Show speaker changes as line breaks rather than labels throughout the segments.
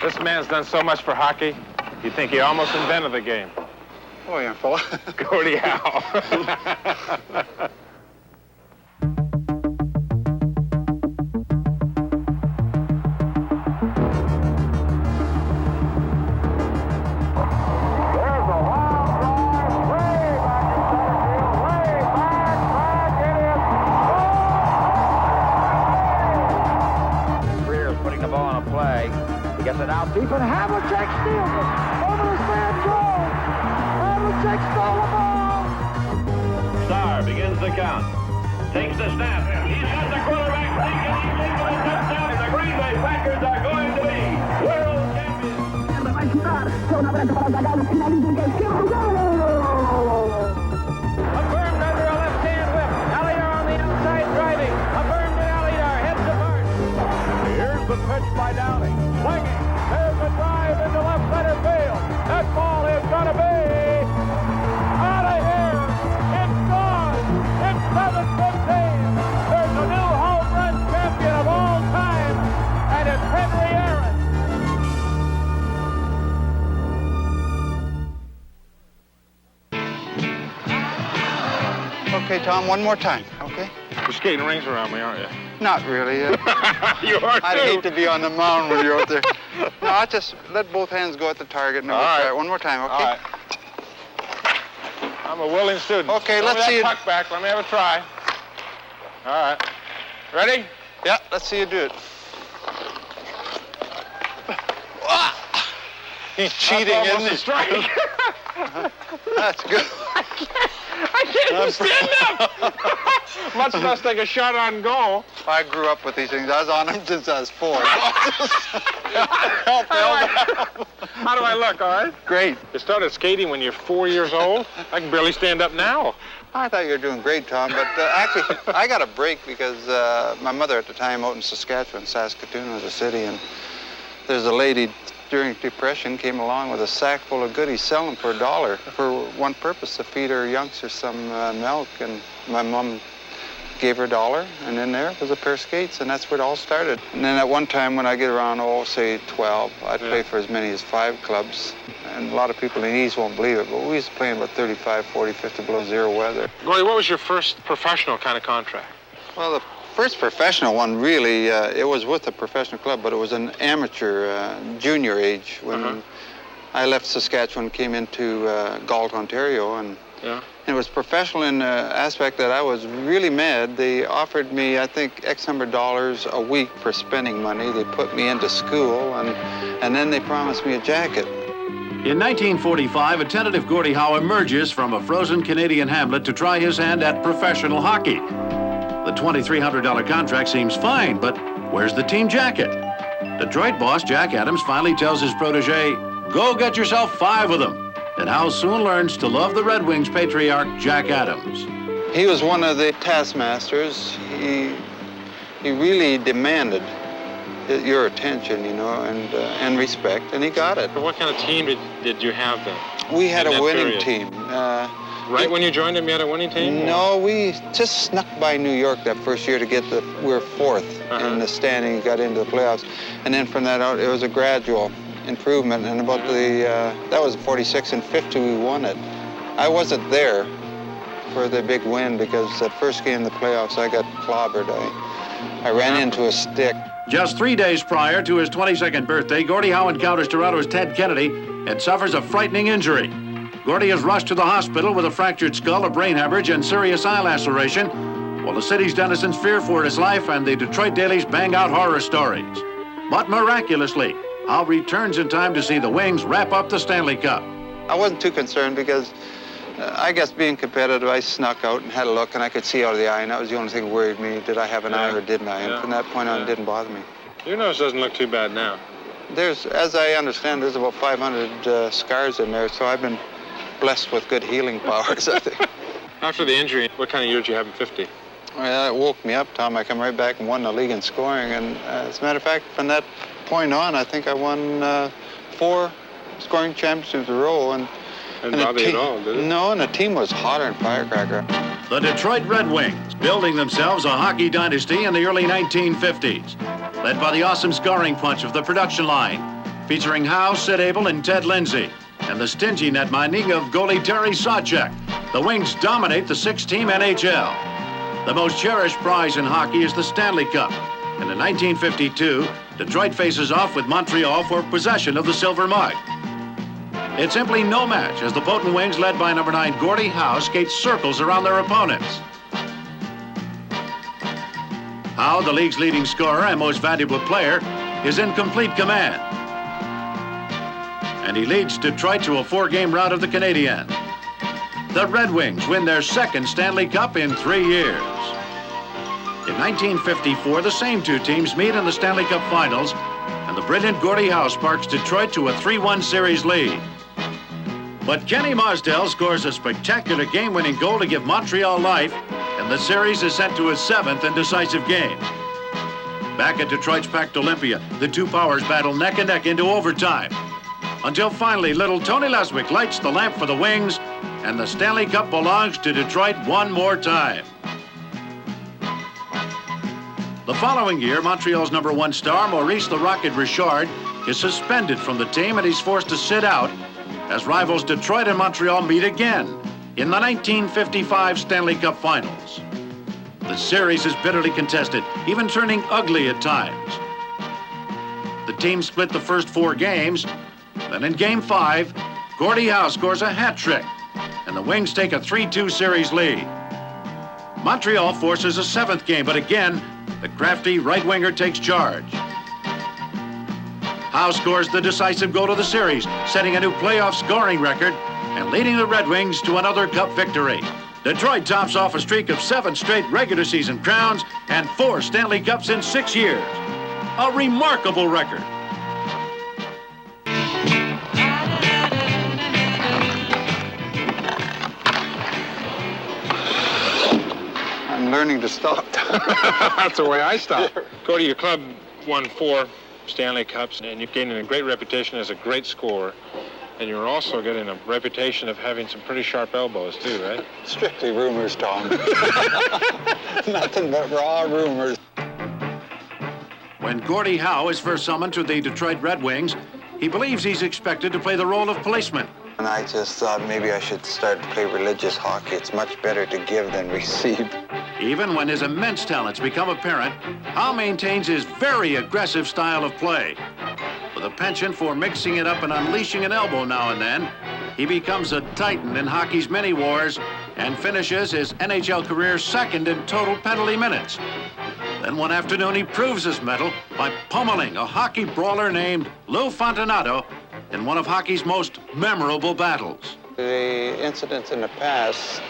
This man's done so much for hockey, you'd think he almost invented the game.
Oh, young fella.
Gordie Howe.
He gets it out deep, and Havlicek steals it over his man Joe. Havlicek stole the ball.
Star begins the count. Takes the snap. He's got the quarterback thinking he's into the touchdown. The Green Bay Packers are going to be world champions.
Affirmed under a left-hand whip. Allier on the outside driving. Affirmed to Allier. Heads apart. Here's the pitch by Downing. Swinging. There's a drive into left center field. That ball is going to be out of here. It's gone. It's 7-15. There's a new home run champion of all time, and it's Henry Aaron.
Okay, Tom, one more time, okay?
You're skating rings around me, aren't you?
Not really.
You are, too.
I'd hate to be on the mound when you're out there. No, I'll just let both hands go at the target. And
All right.
try. One more time, okay?
All right. I'm a willing student.
Okay,
Throw
let's see
that
it.
puck back. Let me have a try. All right. Ready?
Yeah, let's see you do it. He's cheating,
That's
isn't
almost
he?
a strike.
That's good.
I can't even stand up. Much less take a shot on goal.
I grew up with these things. I was on them since I was 4.
How do I look, all right?
Great.
You started skating when you're 4 years old? I can barely stand up now.
I thought you were doing great, Tom, but actually, I got a break because my mother at the time out in Saskatchewan, Saskatoon was a city, and there's a lady during Depression came along with a sack full of goodies, selling for $1 for one purpose, to feed her youngsters some milk, and my mom gave her $1, and in there was a pair of skates, and that's where it all started. And then at one time when I get around, say 12, I'd play for as many as 5 clubs. And a lot of people in the East won't believe it, but we used to play in about 35, 40, 50 below zero weather.
Gordie, what was your first professional kind of contract?
Well, the first professional one, really, it was with a professional club, but it was an amateur, junior age. When I left Saskatchewan, came into Galt, Ontario, and it was professional in the aspect that I was really mad. They offered me, I think, X number of dollars a week for spending money. They put me into school, and then they promised me a jacket.
In 1945, a tentative Gordie Howe emerges from a frozen Canadian hamlet to try his hand at professional hockey. The $2,300 contract seems fine, but where's the team jacket? Detroit boss Jack Adams finally tells his protege, go get yourself 5 of them. And Howe soon learns to love the Red Wings patriarch Jack Adams.
He was one of the taskmasters. He really demanded your attention, you know, and respect, and he got it.
What kind of team did you have then?
We had a winning team.
Right when you joined him, you had a winning team?
No, we just snuck by New York that first year to get we were 4th in the standing, got into the playoffs. And then from that out, it was a gradual improvement. And about that was 46 and 50, we won it. I wasn't there for the big win because that first game in the playoffs, I got clobbered. I ran into a stick.
Just 3 days prior to his 22nd birthday, Gordie Howe encounters Toronto's Ted Kennedy and suffers a frightening injury. Gordie is rushed to the hospital with a fractured skull, a brain hemorrhage, and serious eye laceration, while the city's denizens fear for his life and the Detroit dailies bang out horror stories. But miraculously, Howe returns in time to see the Wings wrap up the Stanley Cup.
I wasn't too concerned because I guess being competitive, I snuck out and had a look, and I could see out of the eye, and that was the only thing that worried me. Did I have an eye or didn't I? And from that point on, it didn't bother me.
Your nose doesn't look too bad now.
There's, as I understand, there's about 500 scars in there, so I've been blessed with good healing powers, I think.
After the injury, what kind of year did you have in 50?
Well, it woke me up, Tom. I come right back and won the league in scoring, and as a matter of fact, from that point on, I think I won 4 scoring championships in a row. And
didn't bother you at all, did it?
No, and the team was hotter than firecracker.
The Detroit Red Wings, building themselves a hockey dynasty in the early 1950s, led by the awesome scoring punch of the production line, featuring Howe, Sid Abel, and Ted Lindsay, and the stingy net-minding of goalie Terry Sawchuk. The Wings dominate the six-team NHL. The most cherished prize in hockey is the Stanley Cup. And in 1952, Detroit faces off with Montreal for possession of the silver mug. It's simply no match as the potent Wings, led by number 9 Gordie Howe, skate circles around their opponents. Howe, the league's leading scorer and most valuable player, is in complete command. And he leads Detroit to a 4-game rout of the Canadiens. The Red Wings win their second Stanley Cup in 3 years. In 1954, the same two teams meet in the Stanley Cup Finals, and the brilliant Gordie Howe sparks Detroit to a 3-1 series lead. But Kenny Mosdell scores a spectacular game-winning goal to give Montreal life, and the series is sent to its 7th and decisive game. Back at Detroit's packed Olympia, the two powers battle neck and neck into overtime, until finally little Tony Leswick lights the lamp for the Wings, and the Stanley Cup belongs to Detroit one more time. The following year, Montreal's number 1 star, Maurice the Rocket Richard, is suspended from the team and he's forced to sit out as rivals Detroit and Montreal meet again in the 1955 Stanley Cup Finals. The series is bitterly contested, even turning ugly at times. The team split the first 4 games. Then in Game 5, Gordie Howe scores a hat trick, and the Wings take a 3-2 series lead. Montreal forces a 7th game, but again, the crafty right winger takes charge. Howe scores the decisive goal of the series, setting a new playoff scoring record and leading the Red Wings to another Cup victory. Detroit tops off a streak of 7 straight regular season crowns and 4 Stanley Cups in 6 years. A remarkable record.
I'm learning to stop.
That's the way I stop. Go to your club, won 4 Stanley Cups, and you've gained a great reputation as a great scorer. And you're also getting a reputation of having some pretty sharp elbows, too, right?
Strictly rumors, Tom. Nothing but raw rumors.
When Gordie Howe is first summoned to the Detroit Red Wings, he believes he's expected to play the role of policeman.
And I just thought maybe I should start to play religious hockey. It's much better to give than receive.
Even when his immense talents become apparent, Howe maintains his very aggressive style of play. With a penchant for mixing it up and unleashing an elbow now and then, he becomes a titan in hockey's many wars and finishes his NHL career 2nd in total penalty minutes. Then one afternoon he proves his mettle by pummeling a hockey brawler named Lou Fontinato in one of hockey's most memorable battles.
The incidents in the past,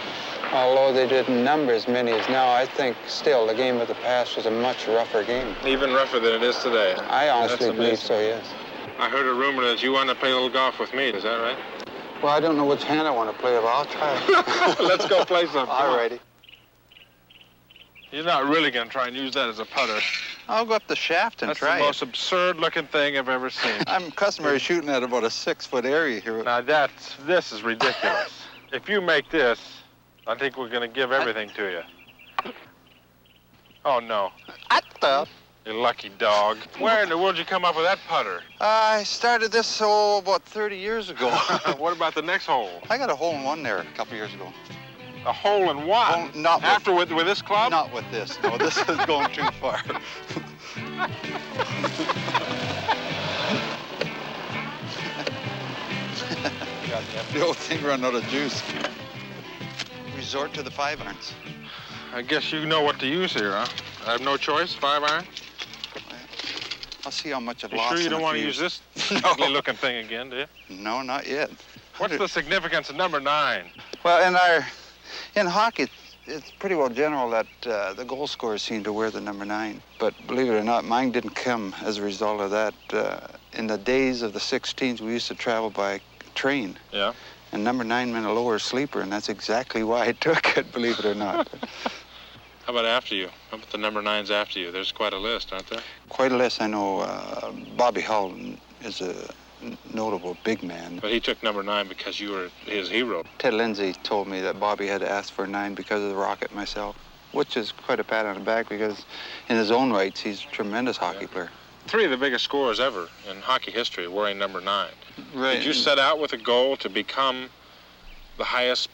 although they didn't number as many as now, I think still the game of the past was a much rougher game.
Even rougher than it is today.
I honestly believe so, yes.
I heard a rumor that you want to play a little golf with me. Is that right?
Well, I don't know which hand I want to play, but I'll try.
Let's go play some.
All righty.
You're not really going to try and use that as a putter.
I'll go up the shaft and try it.
That's the most absurd-looking thing I've ever seen.
I'm customary shooting at about a 6-foot area here.
Now, this is ridiculous. If you make this, I think we're going to give everything to you. Oh, no. You lucky dog. Where in the world did you come up with that putter?
I started this about 30 years ago.
What about the next hole?
I got a hole-in-one there a couple years ago.
A hole in what?
Well, not
After with this club?
Not with this. No, this is going too far. The old thing run out of juice. Resort to the 5-irons.
I guess you know what to use here, huh? I have no choice, 5-iron?
I'll see how much I've
You
lost.
sure you
in
don't
a
want to
few
use
years.
this ugly-looking thing again, do you?
No, not yet.
What's the significance of number 9?
Well, in hockey, it's pretty well general that the goal scorers seem to wear the number 9. But believe it or not, mine didn't come as a result of that. In the days of the 16s, we used to travel by train.
Yeah.
And number 9 meant a lower sleeper, and that's exactly why I took it, believe it or not.
How about after you? How about the number 9s after you? There's quite a list, aren't there?
Quite a list. I know Bobby Hull is a notable big man.
But he took number 9 because you were his hero.
Ted Lindsay told me that Bobby had to ask for a 9 because of the Rocket myself, which is quite a pat on the back because in his own rights, he's a tremendous hockey player.
3 of the biggest scorers ever in hockey history wearing number 9.
Right.
Did you set out with a goal to become the highest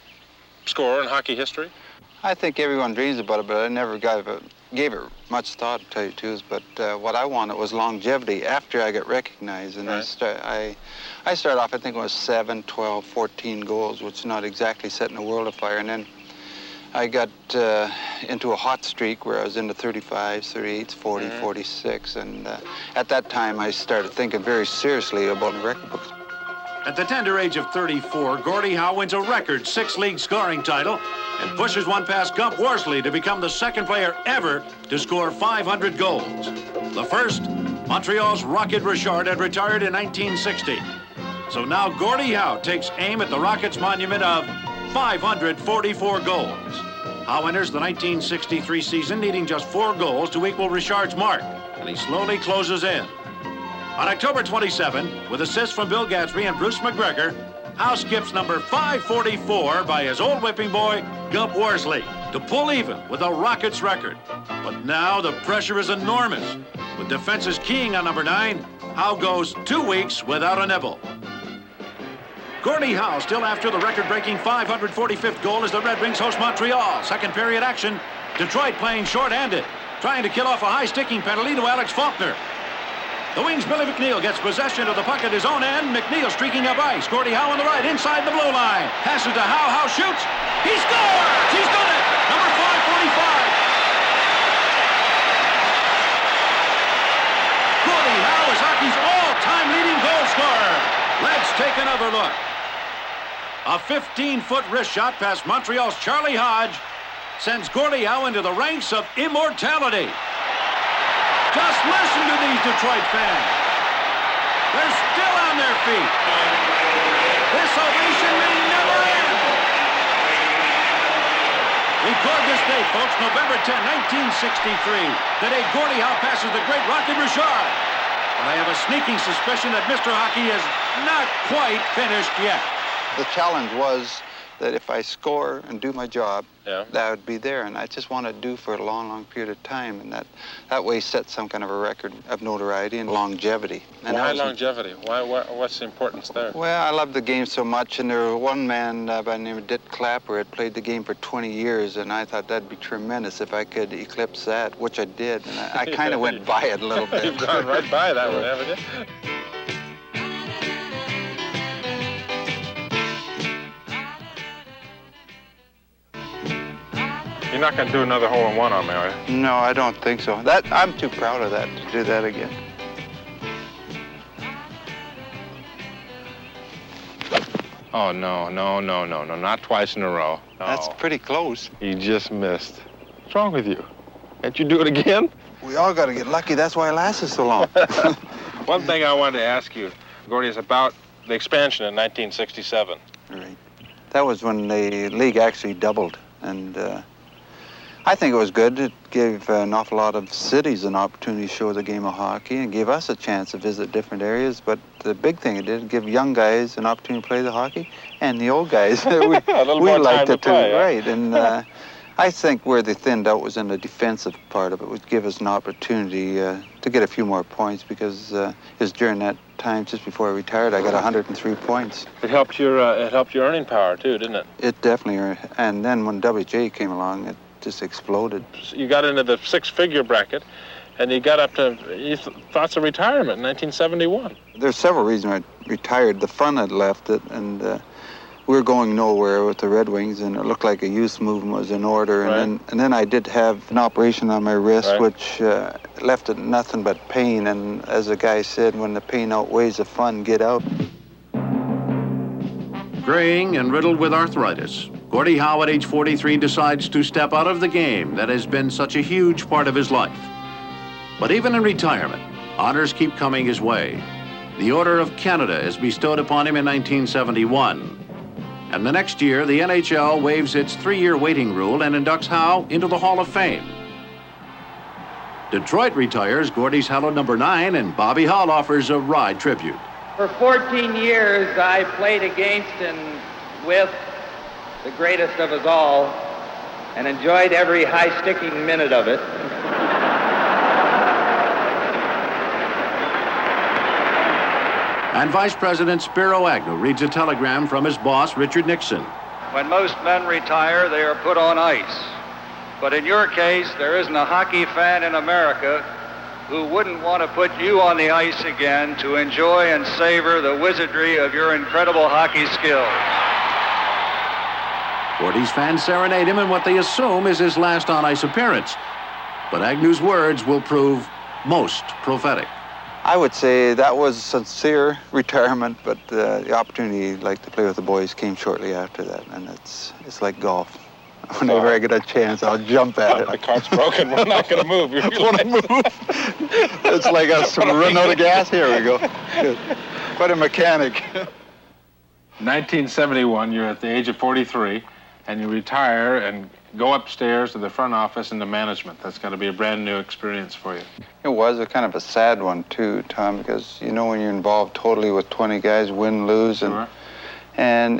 scorer in hockey history?
I think everyone dreams about it, but I never gave it much thought, to tell you the truth. But what I wanted was longevity after I got recognized. And
right.
I started off, I think it was 7, 12, 14 goals, which is not exactly setting the world afire. And then I got into a hot streak where I was into 35s, 38s, 40, 46. And at that time, I started thinking very seriously about the record books.
At the tender age of 34, Gordie Howe wins a record 6-league scoring title and pushes one past Gump Worsley to become the second player ever to score 500 goals. The first, Montreal's Rocket Richard, had retired in 1960. So now Gordie Howe takes aim at the Rocket's monument of 544 goals. Howe enters the 1963 season needing just 4 goals to equal Richard's mark, and he slowly closes in. On October 27, with assists from Bill Gadsby and Bruce McGregor, Howe skips number 544 by his old whipping boy, Gump Worsley, to pull even with the Rockets' record. But now the pressure is enormous. With defenses keying on number 9, Howe goes 2 weeks without a nibble. Gordie Howe still after the record-breaking 545th goal as the Red Wings host Montreal. Second period action. Detroit playing short-handed, trying to kill off a high-sticking penalty to Alex Faulkner. The Wings' Billy McNeil gets possession of the puck at his own end. McNeil streaking up ice. Gordie Howe on the right, inside the blue line. Passes to Howe. Howe shoots. He scores! He's done it! Number 545. Gordie Howe is hockey's all-time leading goal scorer. Let's take another look. A 15-foot wrist shot past Montreal's Charlie Hodge sends Gordie Howe into the ranks of immortality. Just listen to these Detroit fans. They're still on their feet. This ovation may never end. Record this date, folks, November 10, 1963. The day Gordie Howe passes the great Rocket Richard. But I have a sneaking suspicion that Mr. Hockey is not quite finished yet.
The challenge was that if I score and do my job, that I would be there. And I just want to do for a long, long period of time. And that way set some kind of a record of notoriety and longevity. And
why longevity? What's the importance there?
Well, I love the game so much. And there was one man by the name of Dick Clapper had played the game for 20 years. And I thought that'd be tremendous if I could eclipse that, which I did. And I kind of went by it a little bit.
You've gone right by that one, haven't you? You're not going to do another hole-in-one on me, are you?
No, I don't think so. I'm too proud of that to do that again.
Oh, no, not twice in a row. No.
That's pretty close.
You just missed. What's wrong with you? Can't you do it again?
We all got to get lucky. That's why it lasted so long.
One thing I wanted to ask you, Gordie, is about the expansion in 1967.
Right. That was when the league actually doubled. And I think it was good. It gave an awful lot of cities an opportunity to show the game of hockey and gave us a chance to visit different areas. But the big thing it did, give young guys an opportunity to play the hockey, and the old guys, we liked it too. Right. And I think where they thinned out was in the defensive part of it, would give us an opportunity to get a few more points, because it was during that time, just before I retired, I got 103 points.
It helped your earning power too, didn't it?
It definitely. And then when WHA came along, it just exploded.
You got into the 6-figure bracket, and you got up to thoughts of retirement in 1971.
There's several reasons I retired. The fun had left it, and we were going nowhere with the Red Wings, and it looked like a youth movement was in order.
Right.
And then I did have an operation on my wrist, right, which left it nothing but pain. And as the guy said, when the pain outweighs the fun, get out.
Graying and riddled with arthritis, Gordie Howe at age 43 decides to step out of the game that has been such a huge part of his life. But even in retirement, honors keep coming his way. The Order of Canada is bestowed upon him in 1971. And the next year, the NHL waives its 3-year waiting rule and inducts Howe into the Hall of Fame. Detroit retires Gordie's hallowed number 9, and Bobby Hull offers a wry tribute.
For 14 years, I played against and with the greatest of us all, and enjoyed every high-sticking minute of it.
And Vice President Spiro Agnew reads a telegram from his boss, Richard Nixon.
When most men retire, they are put on ice. But in your case, there isn't a hockey fan in America who wouldn't want to put you on the ice again to enjoy and savor the wizardry of your incredible hockey skills.
Gordie's fans serenade him in what they assume is his last on-ice appearance. But Agnew's words will prove most prophetic.
I would say that was sincere retirement, but the opportunity like to play with the boys came shortly after that, and it's like golf. Whenever I get a chance, I'll jump at it.
My cart's broken. We're not going to move. You're
going to move. It's like us running out of gas. Here we go. Quite a mechanic.
1971, you're at the age of 43, and you retire and go upstairs to the front office into management. That's got to be a brand new experience for you.
It was a kind of a sad one, too, Tom, because, you know, when you're involved totally with 20 guys, win, lose, and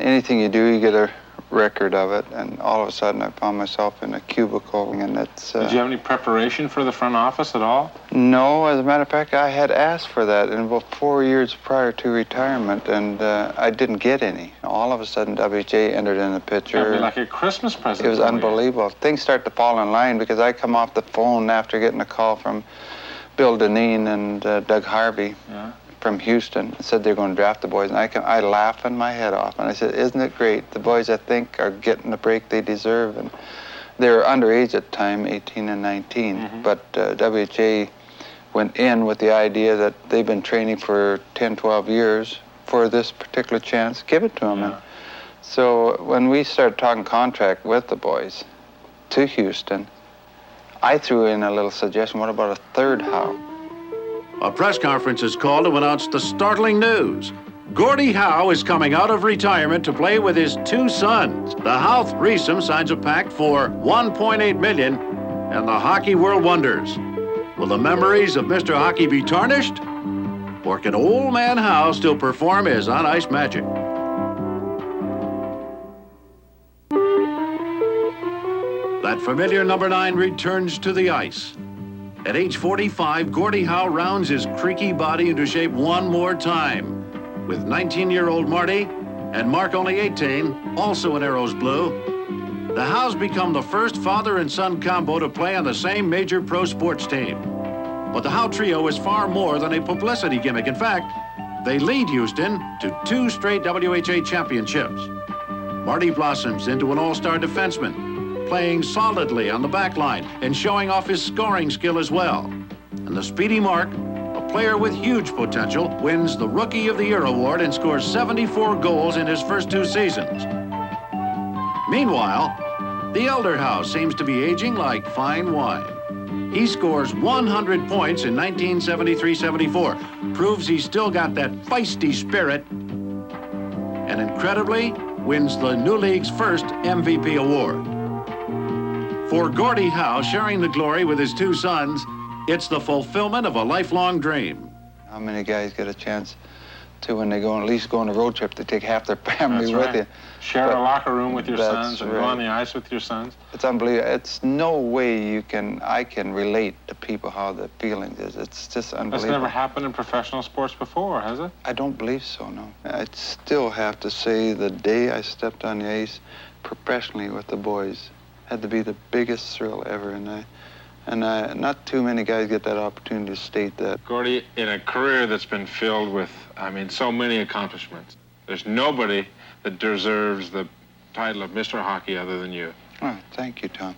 anything you do, you get a record of it, and all of a sudden I found myself in a cubicle, and it's...
Did you have any preparation for the front office at all?
No, as a matter of fact, I had asked for that in about 4 years prior to retirement, and I didn't get any. All of a sudden, WHA entered in the picture.
That'd be like a Christmas present.
It was unbelievable. Things start to fall in line because I come off the phone after getting a call from Bill Deneen and Doug Harvey. Yeah. From Houston, said they're going to draft the boys, and I laughing my head off, and I said, isn't it great? The boys, I think, are getting the break they deserve, and they were underage at the time, 18 and 19, but WHA went in with the idea that they've been training for 10, 12 years for this particular chance, give it to them. And so when we started talking contract with the boys to Houston, I threw in a little suggestion, what about a third Howe?
A press conference is called to announce the startling news. Gordie Howe is coming out of retirement to play with his two sons. The Howe threesome signs a pact for $1.8 million, and the hockey world wonders, will the memories of Mr. Hockey be tarnished? Or can old man Howe still perform his on-ice magic? That familiar number 9 returns to the ice. At age 45, Gordie Howe rounds his creaky body into shape one more time. With 19-year-old Marty and Mark, only 18, also in Arrows blue, the Howes become the first father and son combo to play on the same major pro sports team. But the Howe trio is far more than a publicity gimmick. In fact, they lead Houston to 2 straight WHA championships. Marty blossoms into an all-star defenseman, playing solidly on the back line and showing off his scoring skill as well. And the speedy Mark, a player with huge potential, wins the Rookie of the Year award and scores 74 goals in his first 2 seasons. Meanwhile, the elder Howe seems to be aging like fine wine. He scores 100 points in 1973-74, proves he's still got that feisty spirit, and incredibly wins the new league's first MVP award. For Gordie Howe, sharing the glory with his 2 sons, it's the fulfillment of a lifelong dream.
How many guys get a chance to, when they go, at least go on a road trip, to take half their family with you?
Share a locker room with your sons and go on the ice with your sons.
It's unbelievable. It's no way I can relate to people how the feelings is. It's just unbelievable.
That's never happened in professional sports before, has it?
I don't believe so, no. I still have to say the day I stepped on the ice professionally with the boys had to be the biggest thrill ever, and not too many guys get that opportunity to state that.
Gordie, in a career that's been filled with, so many accomplishments, there's nobody that deserves the title of Mr. Hockey other than you.
Oh, thank you, Tom.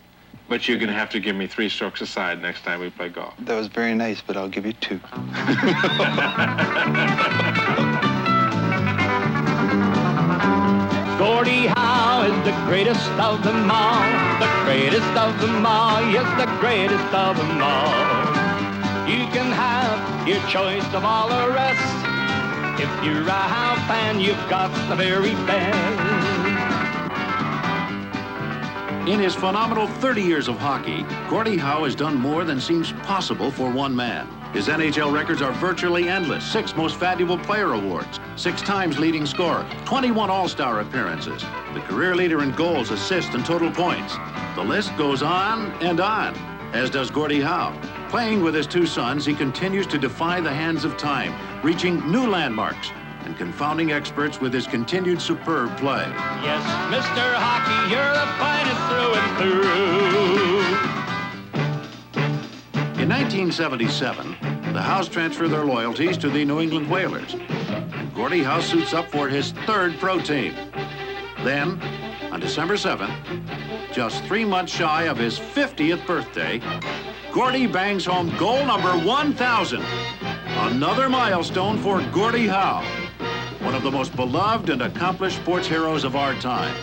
But you're going to have to give me 3 strokes aside next time we play golf.
That was very nice, but I'll give you 2.
Gordie Howe is the greatest of them all, the greatest of them all, yes, the greatest of them all. You can have your choice of all the rest. If you're a Howe fan, you've got the very best.
In his phenomenal 30 years of hockey, Gordie Howe has done more than seems possible for one man. His NHL records are virtually endless. 6 most valuable player awards, 6 times leading scorer, 21 all-star appearances, the career leader in goals, assists, and total points. The list goes on and on, as does Gordie Howe. Playing with his 2 sons, he continues to defy the hands of time, reaching new landmarks, and confounding experts with his continued superb play.
Yes, Mr. Hockey, you're the finest through and through.
In 1977, the Howes transfer their loyalties to the New England Whalers, and Gordie Howe suits up for his third pro team. Then, on December 7th, just 3 months shy of his 50th birthday, Gordie bangs home goal number 1,000. Another milestone for Gordie Howe, one of the most beloved and accomplished sports heroes of our time.